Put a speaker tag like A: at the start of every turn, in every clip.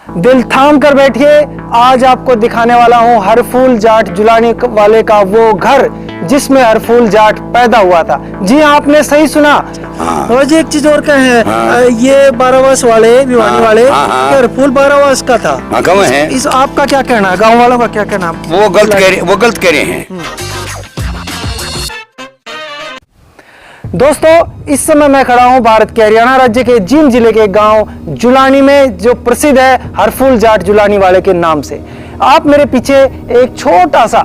A: दिल थाम कर बैठिए, आज आपको दिखाने वाला हूँ हरफूल जाट जुलानी वाले का वो घर जिसमें हरफूल जाट पैदा हुआ था। जी हाँ, आपने सही सुना। और जी एक चीज और कहें, ये बारावास वाले भिवानी वाले हरफूल बारावास का था।
B: कम है।
A: इस आपका क्या कहना है, गाँव वालों का क्या कहना?
B: वो गलत कह रहे हैं।
A: दोस्तों, इस समय मैं खड़ा हूं भारत के हरियाणा राज्य के जींद जिले के गांव जुलानी में, जो प्रसिद्ध है हरफूल जाट जुलानी वाले के नाम से। आप मेरे पीछे एक छोटा सा,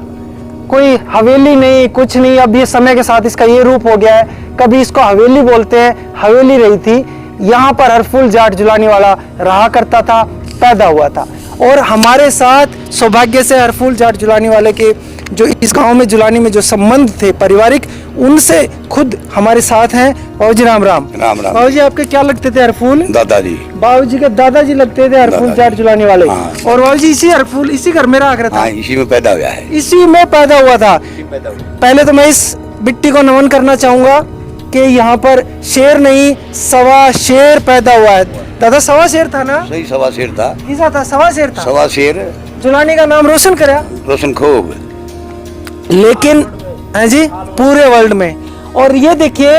A: कोई हवेली नहीं, कुछ नहीं, अब ये समय के साथ इसका ये रूप हो गया है। कभी इसको हवेली बोलते हैं, हवेली रही थी। यहाँ पर हरफूल जाट जुलानी वाला रहा करता था, पैदा हुआ था। और हमारे साथ सौभाग्य से हरफूल जाट जुलानी वाले के जो इस गांव में जुलानी में जो संबंध थे पारिवारिक, उनसे खुद हमारे साथ हैं। बाबू जी राम राम।
B: राम राम।
A: बाबू जी आपके क्या लगते थे? हरफूल
B: दादाजी।
A: बाबू जी के दादाजी लगते थे हरफूल जाट जुलानी वाले। और बाबू जी इसी हरफूल, इसी घर में रहा करता था।
B: इसी में पैदा हुआ है।
A: इसी में पैदा हुआ था। पहले तो मैं इस मिट्टी को नमन करना चाहूंगा कि यहाँ पर शेर नहीं, सवा शेर पैदा हुआ है। दादा सवा शेर था ना?
B: सही, सवा शेर था।
A: किसा था? सवा शेर था।
B: सवा शेर
A: जुलानी का नाम रोशन करा,
B: रोशन खूब।
A: लेकिन है जी पूरे वर्ल्ड में। और ये देखिए,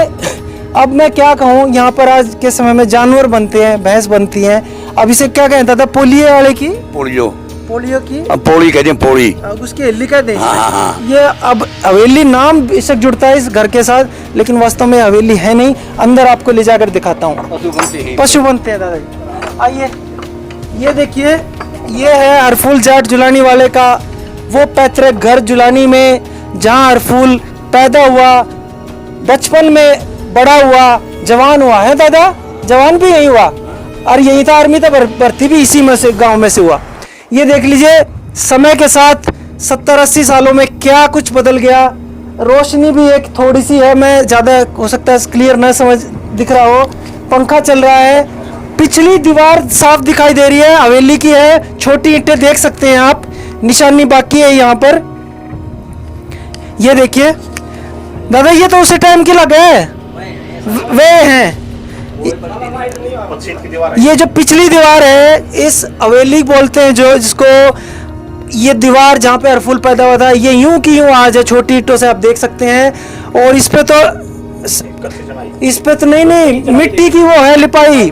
A: अब मैं क्या कहूँ, यहाँ पर आज के समय में जानवर बनते हैं, भैंस बनती हैं। अब इसे क्या कहता था? पोलियो वाले की, पोलियो की,
B: अब पोड़ी कहते हैं, पोड़ी।
A: उसकी हवेली कहते हैं।
B: हाँ।
A: ये अब हवेली नाम बेशक जुड़ता है इस घर के साथ, लेकिन वास्तव में हवेली है नहीं। अंदर आपको ले जाकर दिखाता हूँ। पशु बनते हैं दादाजी। आइए, ये देखिए, ये है हरफूल जाट जुलानी वाले का वो पैतृक घर जुलानी में, जहाँ हरफूल पैदा हुआ, बचपन में बड़ा हुआ, जवान हुआ है। दादा जवान भी यही हुआ, और यही था आर्मी, था भर्ती भी इसी में से, गांव में से हुआ। ये देख लीजिए, समय के साथ 70-80 सालों में क्या कुछ बदल गया। रोशनी भी एक थोड़ी सी है, मैं ज़्यादा हो सकता है क्लियर ना समझ दिख रहा हो। पंखा चल रहा है, पिछली दीवार साफ दिखाई दे रही है, हवेली की है। छोटी ईंटें देख सकते हैं आप, निशानी बाकी है यहाँ पर। ये देखिए दादा, ये तो उसी टाइम की लगे है, वे हैं। ये जो पिछली दीवार है, इस हवेली बोलते हैं जो, जिसको ये दीवार जहाँ पे हरफूल पैदा हुआ था, ये यूं की यूं आज है, छोटी ईंटों से आप देख सकते हैं। और इस पे तो नहीं मिट्टी की वो है लिपाई,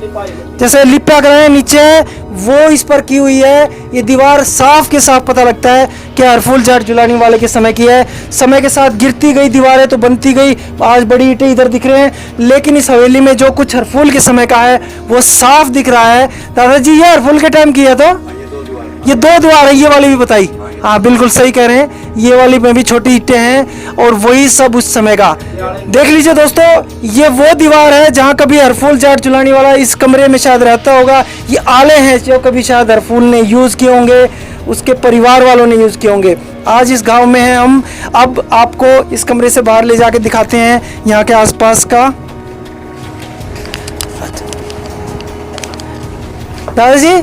A: जैसे लिपा कर नीचे वो इस पर की हुई है। ये दीवार साफ के साफ पता लगता है कि हरफूल जाट जुलानी वाले के समय की है। समय के साथ गिरती गई दीवारें तो बनती गई, आज बड़ी ईंटें इधर दिख रहे हैं, लेकिन इस हवेली में जो कुछ हरफूल के समय का है वो साफ दिख रहा है। दादाजी ये हरफूल के टाइम किया तो ये 2 दीवार है, ये वाली भी बताई। हाँ बिल्कुल सही कह रहे हैं, ये वाली में भी छोटी ईंटें हैं, और वही सब उस समय का। देख लीजिए दोस्तों, ये वो दीवार है जहाँ कभी हरफूल जाट जुलानी वाला इस कमरे में शायद रहता होगा। ये आले हैं जो कभी शायद हरफूल ने यूज किए होंगे, उसके परिवार वालों ने यूज किए होंगे। आज इस गांव में हैं हम। अब आपको इस कमरे से बाहर ले जाके दिखाते हैं यहाँ के आसपास का। दादाजी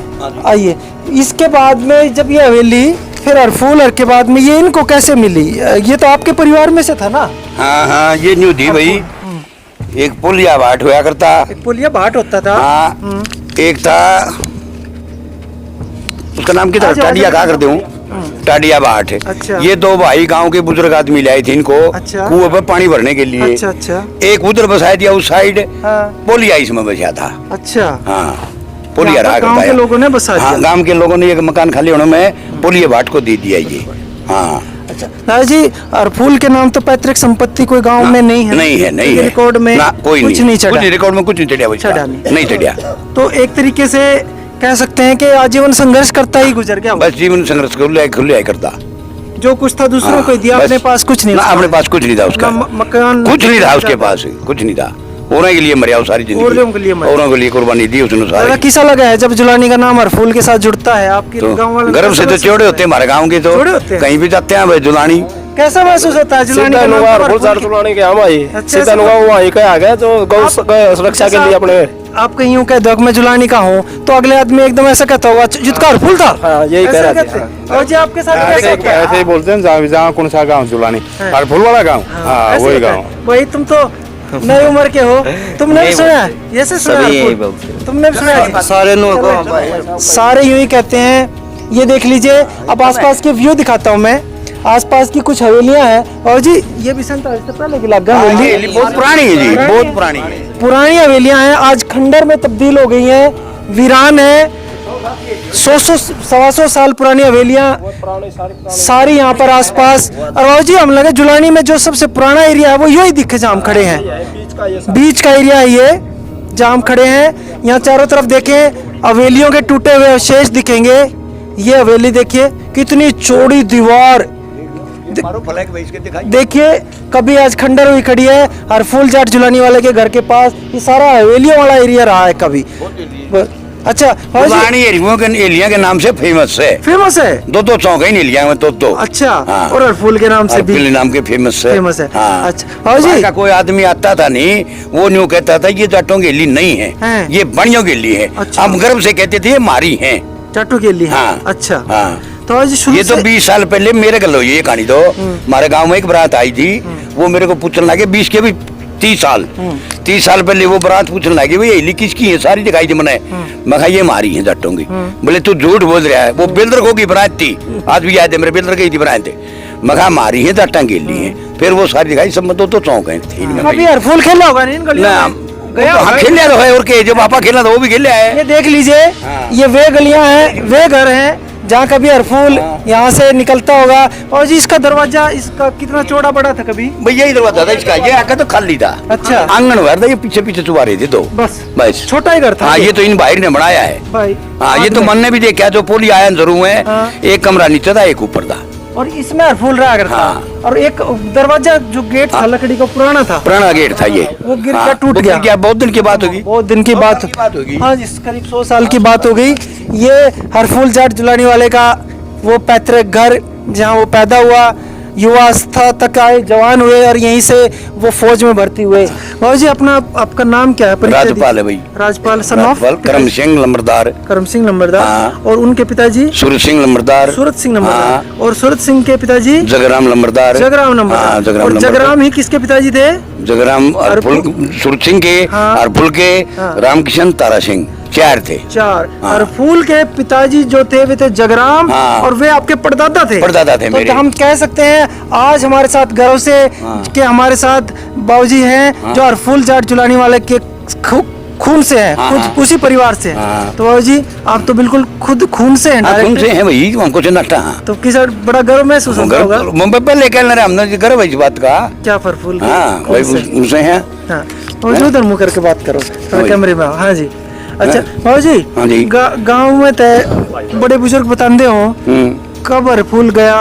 A: आइए। इसके बाद में जब ये हवेली, फिर हरफूल के बाद में ये इनको कैसे मिली? ये तो आपके परिवार में से था ना?
B: हाँ, ये न्यू थी भाई। एक पुलिया भाट हुआ करता।
A: एक पुलिया भाट होता था।
B: हाँ, एक था, उसका नाम क्या था? टाडिया कहा करते हूँ, टाडिया भाट।
A: अच्छा।
B: ये 2 भाई गांव के बुजुर्ग आदमी लाए थे इनको।
A: अच्छा।
B: कुएं पर पानी भरने के लिए।
A: अच्छा।
B: एक उधर बसाया दिया उस साइड।
A: हाँ।
B: पोलिया इसमें बसा था।
A: अच्छा।
B: हाँ, पोलिया रहा
A: गांव के लोगों ने बसा दिया।
B: हाँ, गांव के लोगों ने एक मकान खाली होने में पोलिया भाट को दे दिया ये। हाँ।
A: अच्छा दादाजी, हरफूल के नाम तो पैतृक संपत्ति कोई गांव में नहीं है?
B: नहीं है।
A: रिकॉर्ड में
B: कोई
A: कुछ नहीं चढ़ा?
B: रिकॉर्ड में कुछ नहीं चढ़ा, नहीं चढ़ा।
A: तो एक तरीके से कह सकते हैं कि आजीवन संघर्ष करता ही गुजर गया।
B: बस जीवन संघर्ष खुले करता,
A: जो कुछ था दूसरों को दिया, अपने पास कुछ नहीं।
B: अपने पास कुछ नहीं था उसका,
A: मकान
B: कुछ नहीं था उसके पास, कुछ नहीं था। औरों के लिए मरिया सारी जिंदगी, औरों के लिए कुर्बानी दी उसने सारी।
A: किसा लगा है जब जुलानी का नाम हरफूल के साथ जुड़ता है आपके गांव वाले?
B: गर्व से तो चौड़े होते हैं हमारे गांव के, तो कहीं भी जाते हैं भाई जुलानी।
A: कैसा महसूस होता है जुलानी का नाम?
C: हरफूल जाट जुलानी के हम आई सीधा वहीं का आ गए, जो गौ सुरक्षा के लिए अपने।
A: आप कहीं यूं कह दो मैं जुलानी का हूँ, तो अगले आदमी एकदम ऐसा कहता होगा जिसका हरफूल था।
C: हाँ, यही कह रहा था।
A: और जी आपके साथ
C: ऐसे ही बोलते हैं, जहाँ कौन सा गाँव जुलानी? हरफूल वाला गाँव। हाँ, वही गाँव।
A: वही तुम तो नई उम्र के हो, तुमने भी सुना है? ये से सुना है हरफुल? तुमने भी सुना है? सारे यूं ही कहते हैं। ये देख लीजिए, अब आसपास के व्यू दिखाता हूँ मैं। आसपास की कुछ हवेलियां हैं और जी ये भी संत इससे पहले की लग
B: हवेली बहुत पुरानी है जी, बहुत पुरानी है।
A: पुरानी हवेलियां हैं, आज खंडर में तब्दील हो गई हैं, वीरान है। 100-125 साल पुरानी हवेलियां सारी यहाँ पर आसपास। और बाबू जी हम लगे जुलानी में जो सबसे पुराना एरिया है वो यही दिखे जहाँ हम खड़े हैं, बीच का एरिया है ये जहाँ हम खड़े हैं। यहाँ चारों तरफ देखें हवेलियों के टूटे हुए अवशेष दिखेंगे। ये हवेली देखिए कितनी चौड़ी दीवार, देखिए कभी आज खंडर हुई खड़ी है हरफुल जाट जुलानी वाले के घर के पास। ये सारा हवेलियों वाला एरिया रहा है कभी। अच्छा,
B: पुरानी एलिया के नाम से फेमस है।
A: फेमस है,
B: दो चौक है एलिया में तो।
A: अच्छा,
B: हाँ।
A: और हरफुल के नाम से भी
B: नाम के फेमस है।
A: फेमस है।
B: हाँ।
A: अच्छा जी,
B: का कोई आदमी आता था नहीं, वो न्यू कहता था ये जाटों की एली नहीं है, ये बणियों की एली है।
A: अच्छा।
B: हम गर्व से कहते थे ये मारी है,
A: जाटों के लिए।
B: हाँ।
A: अच्छा,
B: हाँ।
A: तो आज शुरू
B: ये तो 20 साल पहले मेरे गल हुई ये कहानी। तो हमारे गांव में एक बारात आई थी, वो मेरे को पूछने लगे 20 के भी 30 साल पहले वो बारात पूछने लगे भाई एली किसकी है, सारी दिखाई थी मैंने। मैं कहा ये मारी है जाटों की। बोले तू झूठ बोल रहा है, वो बिल्डर को की बारात थी, आज भी याद है मेरे बिल्डर की थी बारात। मैं कहा मारी है जाटा के लिए, फिर वो सारी दिखाई। सब तो चौक है।
A: कभी हरफुल खेला होगा नहीं इन गलियों में?
B: खेला तो है और के जो पापा खेला था वो भी खेला है।
A: ये देख लीजिए, ये वे गलियां हैं, वे घर हैं जहाँ कभी हरफुल यहाँ से निकलता होगा। और जी इसका दरवाजा इसका कितना चौड़ा बड़ा था कभी?
B: भैया ही दरवाजा था इसका, ये आका तो खाली था।
A: अच्छा,
B: आंगन घर था, ये पीछे पीछे चुबा रहे थे। तो बस
A: छोटा ही घर था।
B: हाँ, ये तो इन भाई ने बनाया है
A: भाई।
B: हाँ, ये तो मन ने भी देखा, जो पोली आयन जरूर है।
A: हाँ।
B: एक कमरा नीचे था, एक ऊपर था,
A: और इसमें हरफुल रहा करता।
B: हाँ।
A: और एक दरवाजा जो गेट था लकड़ी का पुराना था,
B: पुराना गेट था ये,
A: वो गिर
B: हाँ,
A: गया, टूट गया।
B: बहुत दिन की बात होगी,
A: बहुत दिन की बात
B: होगी।
A: हाँ जी, करीब 100 साल की बात हो गई। ये हरफुल जाट जुलानी वाले का वो पैतृक घर जहाँ वो पैदा हुआ, युवावस्था तक आए, जवान हुए और यहीं से वो फौज में भर्ती हुए। बाबू जी आपका नाम क्या है?
B: राजपाल है भाई।
A: राजपाल सन ऑफ
B: करम सिंह लंबरदार।
A: करम सिंह लंबरदार।
B: हाँ।
A: और उनके पिताजी?
B: सूरत सिंह लंबरदार।
A: सूरत सिंह लंबरदार।
B: हाँ।
A: और सूरत सिंह के पिताजी?
B: जगराम लंबरदार।
A: जगराम लंबरदार। और जगराम ही किसके पिताजी थे?
B: जगराम सूरत सिंह के, हरफुल के, रामकिशन तारा सिंह, 4 थे।
A: 4। हरफुल के पिताजी जो थे वे थे जगराम।
B: हाँ।
A: और वे आपके परदादा थे।
B: परदादा थे मेरे।
A: तो हम कह सकते हैं आज हमारे साथ गर्व से कि हमारे साथ बाबूजी हैं जो हरफुल जाट जुलानी वाले के खून से हैं, खुद उसी परिवार से हैं। तो बाबूजी आप तो बिल्कुल खुद खून से हैं,
B: खून से हैं भाई, हमको चिन्हता।
A: तो किस बड़ा गर्व महसूस होता होगा?
B: मुंबई पहले कहने रहे हमने गर्व है इस बात का।
A: क्या हरफुल?
B: हाँ भाई उनसे हैं।
A: हाँ, और उधर मुँह करके बात करो कैमरे में। हाँ जी। अच्छा बाबू जी, गाँव में तो बड़े बुजुर्ग बताते हो कब हरफुल गया,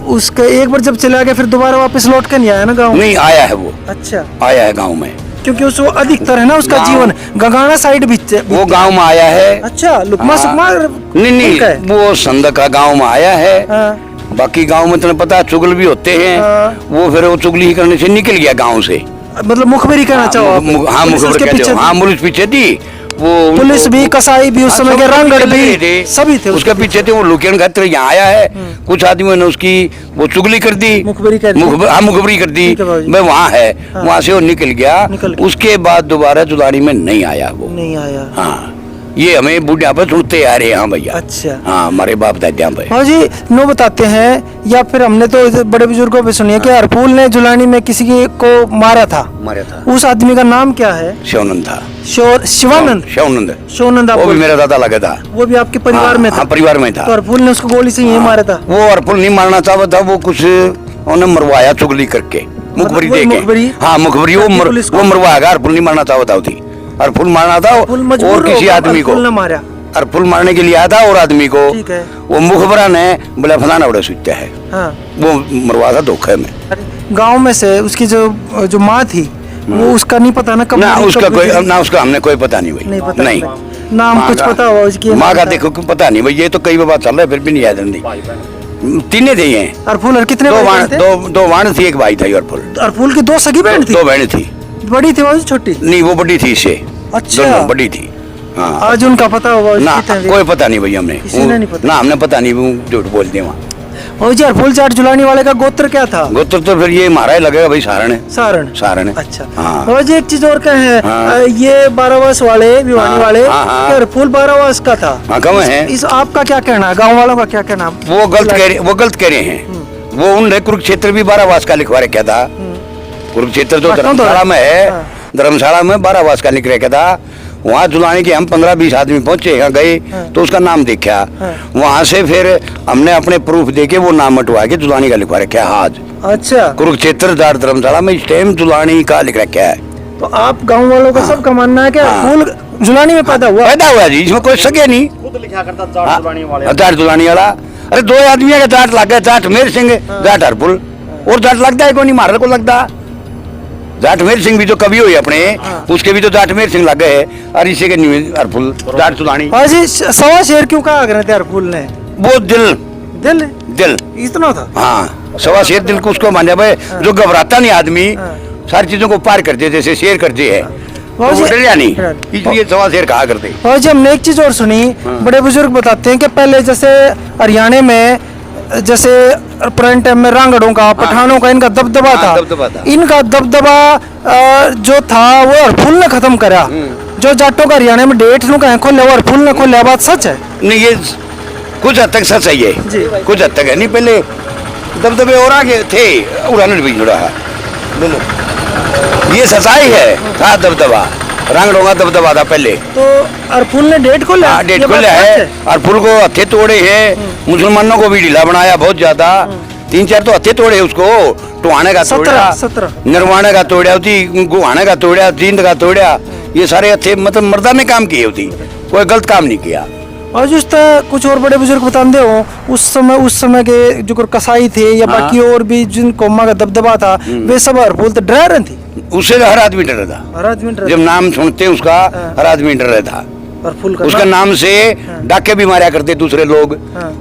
A: उसके एक बार जब चला गया फिर दोबारा वापस लौट कर नहीं आया ना गाँव?
B: नहीं आया है वो।
A: अच्छा,
B: आया है गाँव में,
A: क्योंकि उस अधिकतर है ना उसका जीवन गंगाना साइड भी
B: वो गांव में आया है।
A: अच्छा, लुकमा सुकमा
B: नहीं वो संद का गांव में आया है। बाकी गांव में तुम्हें पता चुगल भी होते हैं। वो फिर वो चुगली करने से निकल गया गांव से।
A: मतलब मुखबिरी करना चाहो?
B: हाँ मुखबिरी पीछे। हाँ पुलिस पीछे थी, वो
A: पुलिस भी, कसाई भी, उस समय के रंगड़ भी सभी थे
B: उसके पीछे थे। वो लुकियन खातिर यहाँ आया है। कुछ आदमियों ने उसकी वो चुगली कर दी, मुखबिरी कर दी। मैं वहाँ है, वहाँ से वो निकल गया। उसके बाद दोबारा जुलानी में नहीं आया वो, नहीं आया। हाँ, ये हमें बुढ़िया पर सुनते आ रहे हैं। हाँ भैया। अच्छा, हाँ हमारे बाप दादा भाई।
A: हाँ जी, नो बताते हैं या फिर हमने तो बड़े बुजुर्गों पे सुनी है कि हरफुल ने जुलानी में किसी को मारा था। उस आदमी का नाम क्या है?
B: शिवानंद था।
A: शिवानंद
B: वो भी मेरा दादा लगा था।
A: वो भी आपके परिवार में था?
B: हाँ, परिवार में था।
A: तो हरफुल ने उसको गोली से यही मारा था?
B: वो हरफुल नहीं मारना चाहता था, वो कुछ उन्हें मरवाया चुगली करके, मुखबरी दे के। हाँ मुखबरी, वो मरवाया। हरफुल नहीं मारना चाहता था, हरफुल मारना था और किसी आदमी को मारा। हरफुल मारने के लिए आया था और आदमी को वो मुखबरा ने बोला फलाना बड़ा सूचता है। हाँ। वो मरवा था धोखे में।
A: गांव में से उसकी जो माँ थी वो उसका नहीं पता ना कब?
B: ना उसका हमने कोई पता नहीं भाई। नहीं
A: नाम कुछ पता हुआ उसकी?
B: माँ का देखो पता नहीं भाई, ये तो कई बार चल रहा है फिर भी नहीं याद नहीं। तीन थे ये
A: हरफुल। कितने?
B: दो वाण थी, एक भाई था।
A: हरफुल की 2 सगी बहन थी?
B: 2 बहन थी।
A: बड़ी थी वो छोटी?
B: नहीं वो बड़ी थी इससे।
A: अच्छा,
B: बड़ी थी। हाँ।
A: आज उनका पता होगा?
B: ना कोई पता नहीं भैया, हमने ना हमने पता नहीं, झूठ बोलते वहाँ।
A: और जी हरफूल चाट झुलाने वाले का गोत्र क्या था?
B: गोत्र तो फिर ये हमारा ही लगेगा भाई, सारण है।
A: सारण।
B: सारण है।
A: अच्छा।
B: हाँ।
A: और जी एक चीज और कहे,
B: हाँ।
A: ये बारावास वाले भिवानी
B: हाँ,
A: वाले,
B: हाँ, हाँ।
A: हरफूल बारावास का था।
B: हाँ, कम है।
A: इस आपका क्या कहना है, गाँव वालों का क्या कहना?
B: वो गलत कह रहे हैं। वो उनने कुरुक्षेत्र भी बारावास का लिखवा रखा था। कुरुक्षेत्र तो धर्मशाला में है, धर्मशाला में बारावास का लिख रखा था। वहाँ जुलानी के हम 15-20 आदमी पहुंचे, यहाँ गए तो उसका नाम देखा। वहाँ से फिर हमने अपने प्रूफ देके वो नाम हटवा के जुलानी का लिखवा रखा है आज।
A: अच्छा।
B: कुरुक्षेत्र जाट धर्मशाला में इस टाइम जुलानी का लिख रखा है।
A: तो आप गाँव वालों का सबका मानना है कि हरफूल जुलानी में पैदा हुआ
B: जी, इसमें कोई सके नहीं।
C: खुद लिखा करता जाट जुलानी वाले।
B: जाट जुलानी वाला, अरे 2 आदमी का जाट लग गया, जाट मेर सिंह, जाट हरफुल, और जाट लगता है कोई नहीं, मारल को लगता। जाट मेर सिंह भी जो कवि हुए अपने, उसके भी तो जाट मेर सिंह लग गए, और इसी के हरफुल जाट जुलानी।
A: हाँ जी, सवा शेर क्यों कहा करते हरफूल ने?
B: वो दिल
A: दिल इतना था।
B: हाँ, सवा शेर दिल को उसको माने भाई, जो घबराता नहीं आदमी, सारी चीजों को पार करते, जैसे शेर करते है, वो डरिया नहीं, इसलिए सवा शेर कहा करते।
A: और जब हमने एक चीज और सुनी, बड़े बुजुर्ग बताते हैं कि पहले जैसे हरियाणा में जैसे पुराने टाइम में रांगड़ों का, पठानों का इनका दबदबा था, इनका दबदबा जो था वो हरफूल ने खत्म करा। जो जाटों का हरियाणा में डेट नु कहीं खोले, वो हरफूल ने खोले, बात सच है?
B: नहीं, ये कुछ हद तक सच है, ये कुछ हद तक है। नहीं, पहले दबदबे और आगे थे, उड़ान भी जुड़ा है, ये सच्चाई है। था दबदबा, रांगड़ों का दबदबा था पहले।
A: तो हरफूल ने डेट खोला?
B: हाँ, डेट खोला है। हरफूल को हथे तोड़े हैं, मुसलमानों को भी ढीला बनाया बहुत ज्यादा। 3-4 तो हथे तोड़े उसको, टुहाने का तोड़ा,
A: 17
B: निर्वाणे का तोड़ा होती, गुहाने का तोड़ा, जींद का तोड़ा, ये सारे हथे मतलब मर्दा ने काम किए होती, कोई गलत काम नहीं किया।
A: और जिस कुछ और बड़े बुजुर्ग बताते हो, उस समय के जो कसाई थे या बाकी और भी जिन कौमा का दबदबा था, वे सब हरफूल तो डरा रहे थे।
B: उससे हर आदमी डर रहा था,
A: हर आदमी डर,
B: जब नाम सुनते उसका हर आदमी डर रहा था।
A: हरफूल का
B: उसका नाम से डाके भी मारा करते दूसरे लोग,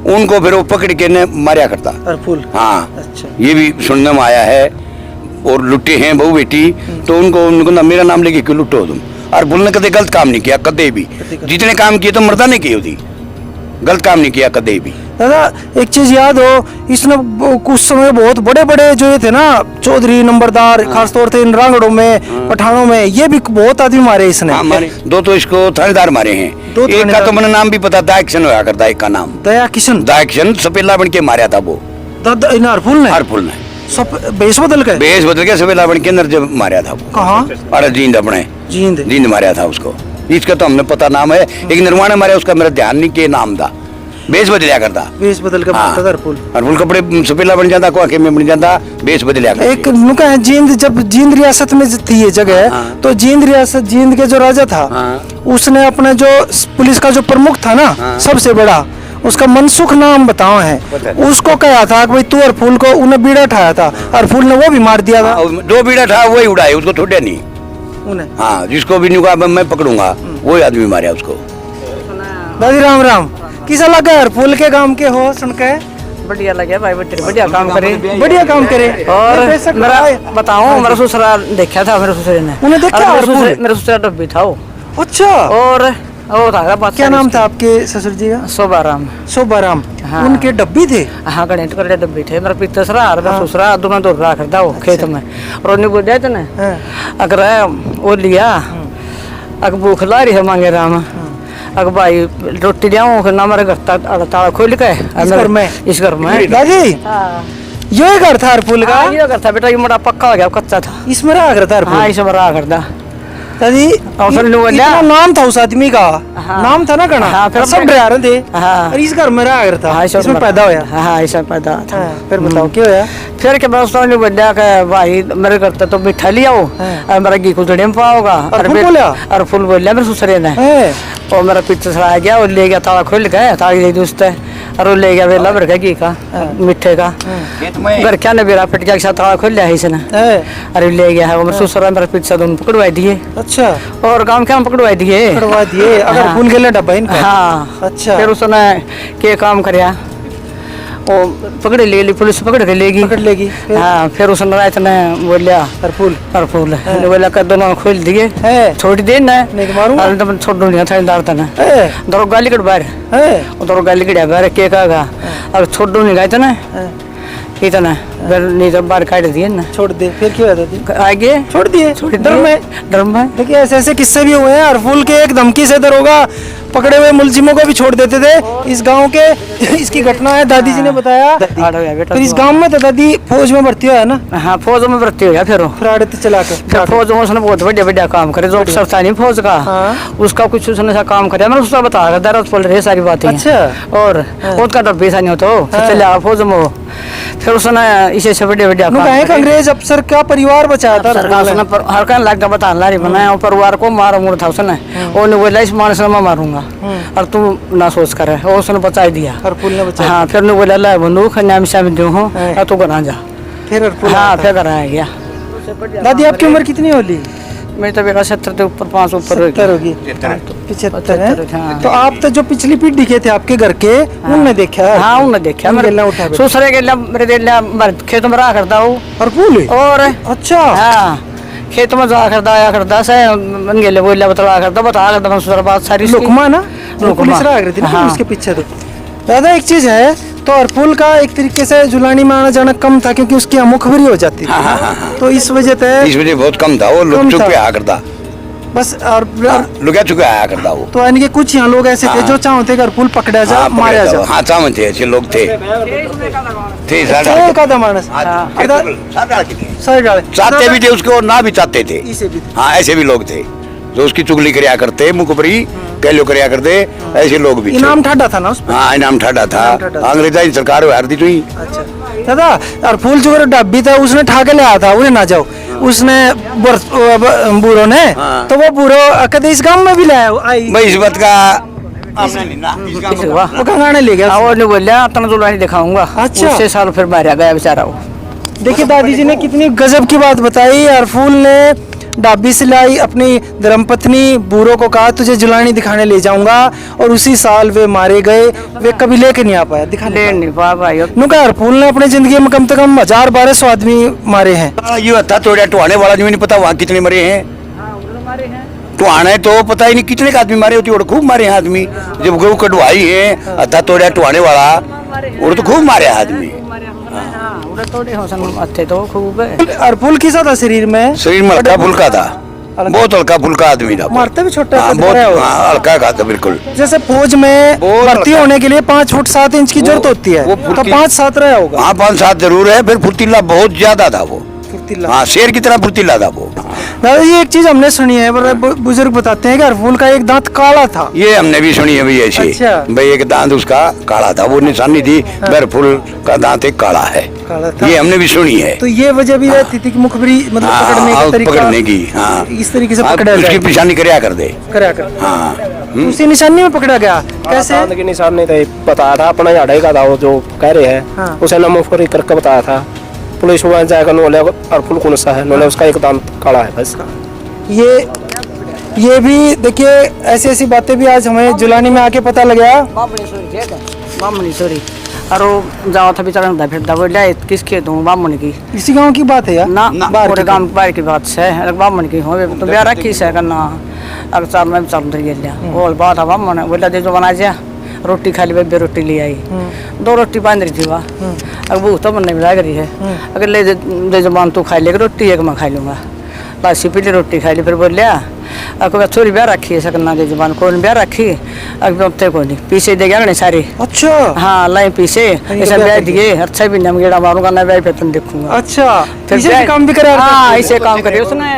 B: उनको फिर वो पकड़ के ने मारा करता
A: हरफूल।
B: हाँ,
A: अच्छा।
B: ये भी सुनने में आया है। और लुटे हैं बहू बेटी, तो उनको ना मेरा नाम लेके क्यों लुटो तुम? हरफूल ने कदे गलत काम नहीं किया, कदे भी। जितने काम किए तो मर्दा ने किए होती, गलत काम नहीं किया कदे भी।
A: दादा एक चीज याद हो, इसने कुछ समय बहुत बड़े बड़े जो ये थे ना, चौधरी नंबरदार, खासतौर से इन रांगड़ों में, पठानों में, ये भी बहुत आदमी मारे इसने।
B: हाँ, मारे 2 तो इसको थानेदार मारे हैं। एक का तो मैंने नाम भी पता, दया किशन होया करता, एक का नाम
A: दया किशन।
B: दया किशन सपेला बन के मारा था वो, हरफुल ने
A: बेस बदल
B: के सपेला बन के अंदर जब मारा था वो।
A: कहाँ?
B: अरे जींद, अपने जींद मारा था उसको। इसका तो हमने पता नाम है, एक निर्माण मारे, उसका मेरा ध्यान नहीं के नाम था। बेस बदलिया करता,
A: बेस बदल के मारता था हरफूल।
B: हरफूल कपड़े सपेला बन जाता, को आके में बन जाता, बेस बदलिया करता।
A: एक नुका है जींद, जब जींद रियासत में थी ये जगह, तो जींद रियासत, जींद के जो राजा था, उसने अपने जो पुलिस का जो प्रमुख था ना, सबसे बड़ा, उसका मनसुख नाम बताओ है, उसको कहा था कि भाई तू हरफूल को, उन्हें बीड़ा उठाया था, हरफूल ने वो भी मार दिया था।
B: 2 बीड़ा था, वही उड़ाए, उसको छोड़े नहीं
A: उन्हें।
B: हाँ, जिसको भी नुका मैं पकड़ूंगा, वही आदमी मारा उसको।
A: दादी राम राम, किसा लगा हरफूल के गांव के हो सुन के?
D: बढ़िया लगे भाई, बढ़िया काम करे,
A: बढ़िया काम करे।
D: और मेरा बताऊं, मेरा ससुराल देखा था, मेरे ससुर ने,
A: उन्हें देखा हरफूल?
D: मेरा ससुराल डब्बी था वो।
A: अच्छा।
D: और वो था,
A: क्या नाम था आपके ससुर जी का?
D: शोभाराम।
A: शोभाराम।
D: हाँ।
A: उनके डब्बी थे?
D: हाँ, गणेश करे डब्बी थे। मेरा पिता मेरा ससुरा दोनों दौड़ रहा करता वो खेत में, और उन्हें बोल जाए ना, अगर वो लिया, अगर भूख ला रही है मांगे राम, अगर भाई रोटी लियाऊं ना, मेरे घर ताला खोल के इस घर में
A: दादी ये घर था हरफूल का?
D: ये घर था बेटा, ये मोटा पक्का हो गया, कच्चा था,
A: इसमें रहा करता हरफूल?
D: हाँ, इसमें रहा करता।
A: दादी इतना नाम था उस आदमी का, नाम था ना गणा।
D: हाँ, फिर
A: सब डरा रहे थे।
D: हाँ।
A: और इस घर में रहा करता, इसमें पैदा होया।
D: हाँ, इसमें पैदा था।
A: फिर बताओ क्या होया?
D: फिर के बाद उसने बोला कि भाई मेरे घर तो मिठा लिया हो, मेरा घी कुचड़े में पाओगा। और फूल बोलिया मेरे ससुरे ने, और मेरा पीछे से आ गया, और ले गया, ताला खोल गया, ताली दे दी उसने, और वो ले गया वेला भर के घी का, मिठे का। घर क्या ने बेरा पिट के साथ ताला खोल लिया इसने, अरे ले गया है वो मेरे ससुरा, मेरे पीछे दोनों पकड़वाई दिए।
A: अच्छा।
D: और काम क्या पकड़वाई दिए,
A: अगर फूल के लिए डब्बा इनका।
D: हाँ।
A: अच्छा।
D: फिर उसने के काम करया, वो पकड़ ले पुलिस पकड़ के लेगी।
A: पकड़ लेगी फिर?
D: हाँ, फिर उसने रात ने बोलिया हरफुल बोला कर दोनों खोल दिए छोड़ दे ना
A: नहीं तो मारूंगा।
D: तो छोड़ दूंगा थानेदार तना दरो गाली कट बाहर दरो गाली कट बाहर के कहा और छोड़ दूंगा गए तो ना इतना फिर नहीं तो बाहर काट दिए ना।
A: छोड़ दे फिर क्या हुआ?
D: आगे
A: छोड़ दिए डर में। देखिए ऐसे ऐसे किस्से भी हुए हैं। हरफुल के एक धमकी से दरोगा पकड़े हुए मुलजिमों को भी छोड़ देते थे। इस गांव के इसकी घटना है, दादी जी ने बताया। फिर इस गांव में तो दादी फौज में भर्ती हुआ है ना?
D: हाँ, फौज में भर्ती हो गया। फिर
A: आड़ती चला कर
D: फौज में उसने बहुत बढ़िया बढ़िया काम करे। जो अफसर था नहीं फौज का, उसका कुछ उसने ऐसा काम करे मैं उसका बता रहा दर्द बोल रही सारी बातें।
A: अच्छा।
D: और उसका डर पैसा नहीं होता फिर चले आ फौज में। फिर उसने इसे से बढ़िया बढ़िया काम
A: अंग्रेज अफसर का परिवार बचाया था।
D: हर का लाग का बता ला रही बनाया परिवार को मारा मुड़ था उसने। वो ने बोला इस मानस में मैं मारूंगा और तू ना सोच कर है। उसने बचा दिया।
A: हरफुल ने बचाया।
D: हाँ, फिर ने बोला ला बंदूक नाम से दू हूँ तू घर जा।
A: फिर हरफुल
D: हाँ, फिर घर आ गया।
A: दादी आपकी उम्र कितनी होली?
D: मेरी तो बेटा 70 के ऊपर 5 ऊपर
A: 70 होगी। 75 है। तो आप तो जो पिछली पीढ़ी के थे आपके घर के उनने देखा है?
D: हाँ, उनने देखा। दूसरे के मेरे खेत में रहा करता हूँ
A: हरफुल।
D: और
A: अच्छा।
D: हाँ, खेत में जा करता आया करता से गेले बोला बता करता दूसरा बात सारी
A: लुकमा ना पुलिस रहा करती थी ना उसके पीछे। तो दादा एक चीज है तो हरफुल का एक तरीके से जुलानी में आना जाना कम था क्योंकि उसकी मुखबरी हो जाती थी। तो इस वजह
B: बहुत कम था। वो लुक चुप के आया करता
A: बस और
B: लुका चुका आया करता वो।
A: तो यानी कि कुछ यहाँ लोग ऐसे थे जो चाहते कि हरफुल पकड़ा जा मारा जा।
B: हाँ, चाहते ऐसे लोग थे चाहते भी थे उसको और ना भी चाहते थे। हाँ, ऐसे भी लोग थे जो उसकी चुगली करया करते मुखबरी कहलो करया करते। ऐसे लोग भी
A: इनाम ठाडा था ना उस।
B: हाँ, इनाम ठाडा था। अंग्रेजी सरकार हार दी थी।
A: अच्छा दादा हरफुल जो डब्बी था उसने ठाके ले आया था उन्हें ना जाओ उसने बूढ़ो ने। तो वो बूढ़ो कदे इस गांव में भी लाया
B: मैं इस बात का
A: वो कंगाने ले गया।
D: और ने बोला तना जुलानी दिखाऊंगा।
A: अच्छा।
D: उससे साल फिर बाहर आ गया बेचारा वो।
A: देखिए दादी जी ने कितनी गजब की बात बताई। हरफुल ने डाबी से लाई अपनी धर्मपत्नी बूरो को कहा तुझे जुलानी दिखाने ले जाऊंगा और उसी साल वे मारे गए। वे कभी लेके नहीं आ पाया दिखाने
D: नहीं पा भाई।
A: नुका हरफुल ने अपनी जिंदगी में कम से कम 1000-1200 आदमी मारे हैं।
B: ये था थोड़ा टुहाने वाला नहीं पता वहाँ कितने मरे हैं। टुहाने तो पता ही नहीं कितने का आदमी मारे होती और खूब मारे हैं आदमी। जब गऊ कटवाई है अथा तोड़ा टुहाने वाला और तो खूब मारे आदमी।
D: तो खूब
A: हरफुल किसा था शरीर में
B: हल्का फुल्का था। बहुत हल्का फुल्का आदमी था।
A: मारते भी छोटा
B: बहुत हल्का था बिल्कुल।
A: जैसे फौज में भर्ती होने के लिए 5 फुट 7 इंच की जरूरत होती है तो 5-7 रहा होगा।
B: हाँ, 5-7 जरूर है। फिर फुर्तीला बहुत ज्यादा था वो। हाँ, शेर की तरह फुर्तीला था वो।
A: दादा ये एक चीज हमने सुनी है बुजुर्ग बताते हैं कि हरफुल का एक दांत काला था।
B: ये हमने भी सुनी है भाई ऐसे।
A: अच्छा।
B: भाई एक दांत उसका काला था। वो निशानी थी हरफुल का दांत एक काला है। ये हमने भी सुनी है।
A: तो ये वजह भी रहती थी कि मुखबरी मतलब पकड़ने का तरीका
B: पकड़ने की। हाँ,
A: इस तरीके से पकड़ा जाए।
B: उसकी निशानी करया कर दे।
A: हाँ, उसी निशानी में पकड़ा गया। कैसे
C: की निशानी थे बताया था अपना झाड़े का था वो जो कह रहे हैं उसे ना मुखबरी करके बताया था। पुलिस में जाएगा नोले हरफुल कौन सा है नोले उसका एक दांत काला है बस।
A: ये भी देखिए ऐसी ऐसी बातें भी आज हमें जुलानी में आके पता लगा।
D: बामनी सॉरी अरे जाओ था बेचारा फिरता बोला किस खेत हूँ बामनी की।
A: इसी गांव की बात है यार
D: ना पूरे गांव बाहर की बात है बामनी की हो तो ब्याह रखी से करना अगर चार में चल रही है वो बात है बामन बोला दे जो बना जा रोटी खा ली बेबे रोटी ले आई 2 रोटी बांध रही थी वहाँ अब वो तो बनने में लग रही है अगर ले दे जबान तू खा लेगा रोटी एक मैं खा लूँगा बासी पीली रोटी खा ली फिर बोल लिया अगर छोरी ब्याह रखी है सकना दे जबान कौन ब्याह रखी अभी अब को नहीं पीछे दे गया सारी। अच्छा हाँ लाई पीछे ऐसा ब्याह दिए अच्छा भी नम गेड़ा मारूंगा ना ब्याह पे तुम देखूंगा। अच्छा फिर काम भी करे। हाँ ऐसे काम करे उसने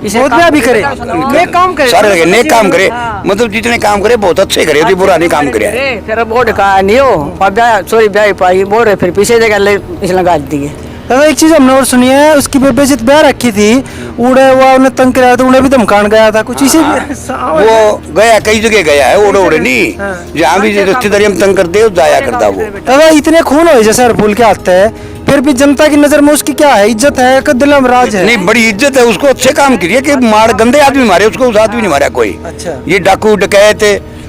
D: इसे ब्याह भी करे नेक काम करे
B: सारे नेक काम करे मतलब जितने काम करे बहुत अच्छे करे बुरा नहीं काम करे।
D: फिर बोर्ड का नहीं हो ब्याह छोरी ब्याह पाई बोल रहे फिर पीछे जगह इसे लगा दिए।
A: दादा एक चीज हमने और सुनी है उसकी बेबे जित ब्याह रखी थी उड़े हुआ उन्हें तंग कराया था उन्हें भी धमकान गया था कुछ इसी
B: वो गया कई जगह गया है उड़े उड़े नहीं जहाँ भी रिश्तेदारी में तंग करते जाया करता वो।
A: दादा इतने खून हो जैसे हरफुल के आते हैं फिर भी जनता की नजर में उसकी क्या है इज्जत है कि दिल में राज है?
B: नहीं बड़ी इज्जत है उसको अच्छे काम किए कि मार गंदे आदमी मारे उसको उस आदमी नहीं मारा कोई।
A: अच्छा।
B: ये डाकू डकैत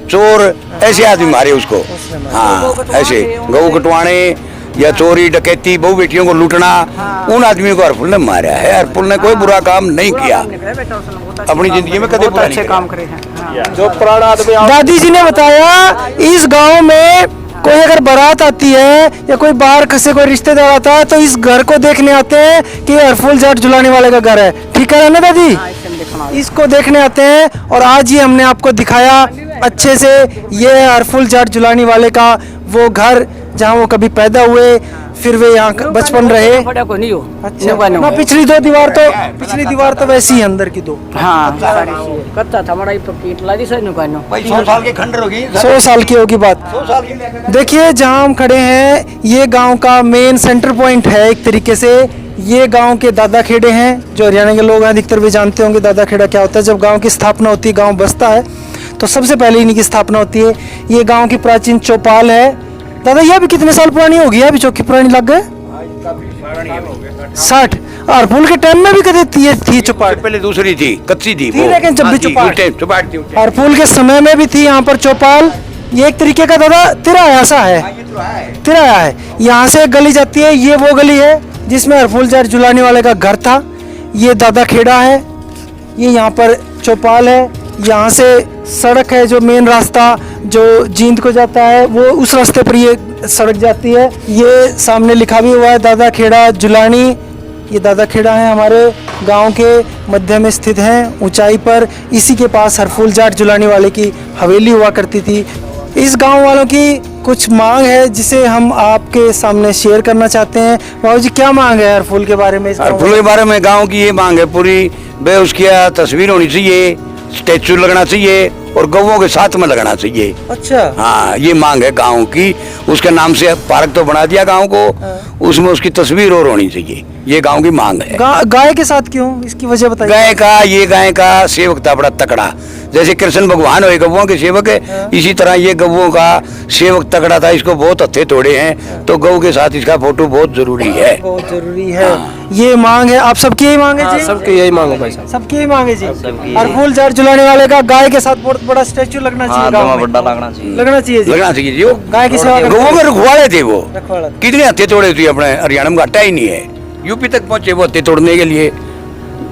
B: चोर ऐसे आदमी मारे उसको। हाँ ऐसे गऊ कटवाने या चोरी डकैती बहू बेटियों को लूटना, उन आदमियों को हरफुल ने मारा है। हरफुल ने कोई बुरा काम नहीं किया अपनी जिंदगी में, कभी बुरा नहीं किया।
D: काम करे हैं।
C: जो पुराना आदमी
A: दादी जी ने बताया इस गांव में कोई अगर बारात आती है या कोई बाहर से कोई रिश्तेदार आता है तो इस घर को देखने आते हैं कि ये हरफुल जाट जुलाने वाले का घर है। ठीक है ना दादी? इसको देखने आते हैं और आज ही हमने आपको दिखाया अच्छे से, ये है हरफुल जाट जुलानी वाले का वो घर जहाँ वो कभी पैदा हुए, फिर वे यहाँ बचपन रहे।
D: बड़ा को नहीं हो।
A: अच्छा ना, पिछली दीवार तो वैसी ही अंदर की दो।
D: हाँ करता था बड़ा ईट ला दी सही नुकानो।
B: 100 साल के खंडर होगी,
A: 100 साल की होगी बात।
B: 100 साल की।
A: देखिए जहाँ हम खड़े हैं ये गांव का मेन सेंटर पॉइंट है एक तरीके से। ये गांव के दादा खेड़े हैं, जो हरियाणा के लोग हैं अधिकतर भी जानते होंगे दादा खेड़ा क्या होता है। जब गांव की स्थापना होती है, गांव बसता है, तो सबसे पहले इन्हीं की स्थापना होती है। ये गांव की प्राचीन चौपाल है। दादा ये अभी कितने साल पुरानी होगी? अभी चौकी पुरानी लग गए 60। हरफुल के टाइम में भी कभी ये थी चौपाल?
B: पहले दूसरी थी, कच्ची थी वो।
A: लेकिन जब भी
B: चौपाट थी।
A: हरफुल के समय में भी थी यहाँ पर चौपाल। ये एक तरीके का दादा तिराया सा है, तिराया है। यहाँ से एक गली जाती है, ये वो गली है जिसमें हरफुल जाट जुलाने वाले का घर था। ये दादा खेड़ा है, ये यहाँ पर चौपाल है। यहाँ से सड़क है जो मेन रास्ता जो जींद को जाता है, वो उस रास्ते पर ये सड़क जाती है। ये सामने लिखा भी हुआ है दादा खेड़ा जुलानी। ये दादा खेड़ा है, हमारे गांव के मध्य में स्थित हैं ऊंचाई पर। इसी के पास हरफुल जाट जुलानी वाले की हवेली हुआ करती थी। इस गांव वालों की कुछ मांग है जिसे हम आपके सामने शेयर करना चाहते हैं। बाबू जी क्या मांग है हरफुल के बारे में?
B: हरफुल के बारे में गांव की ये मांग है पूरी, बे उसकी तस्वीर होनी चाहिए, स्टैचू लगना चाहिए और गौओं के साथ में लगना चाहिए।
A: अच्छा
B: हाँ ये मांग है गांव की। उसके नाम से पार्क तो बना दिया गांव को, उसमें उसकी तस्वीर और होनी चाहिए, ये गांव की मांग है।
A: गाय के साथ क्यों, इसकी वजह बताइए।
B: गाय का सेवक था बड़ा तकड़ा, जैसे कृष्ण भगवान हुए गौओं के सेवक है, इसी तरह ये गौओं का सेवक तकड़ा था। इसको बहुत हत्थे तोड़े हैं, तो गौ के साथ इसका फोटो बहुत जरूरी है,
A: बहुत जरूरी है। ये मांग है, आप सबकी यही मांग है जी?
C: सबकी यही मांग है भाई साहब,
A: सबकी यही मांग है जी। हरफुल जाट जुलाने वाले का गाय के साथ बहुत बड़ा स्टैचू लगना चाहिए,
B: लगना चाहिए जी,
A: लगना चाहिए जी। गाय की सेवा
B: गौओं में रखवाले थे वो, कितने हत्थे तोड़े थे अपने हरियाणा में, घाटा ही नहीं है। यूपी तक पहुंचे वो हत्थे तोड़ने के लिए।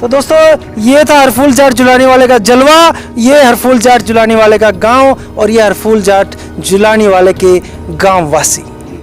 A: तो दोस्तों ये था हरफुल जाट जुलानी वाले का जलवा, ये हरफुल जाट जुलानी वाले का गांव और ये हरफुल जाट जुलानी वाले के गांव वासी।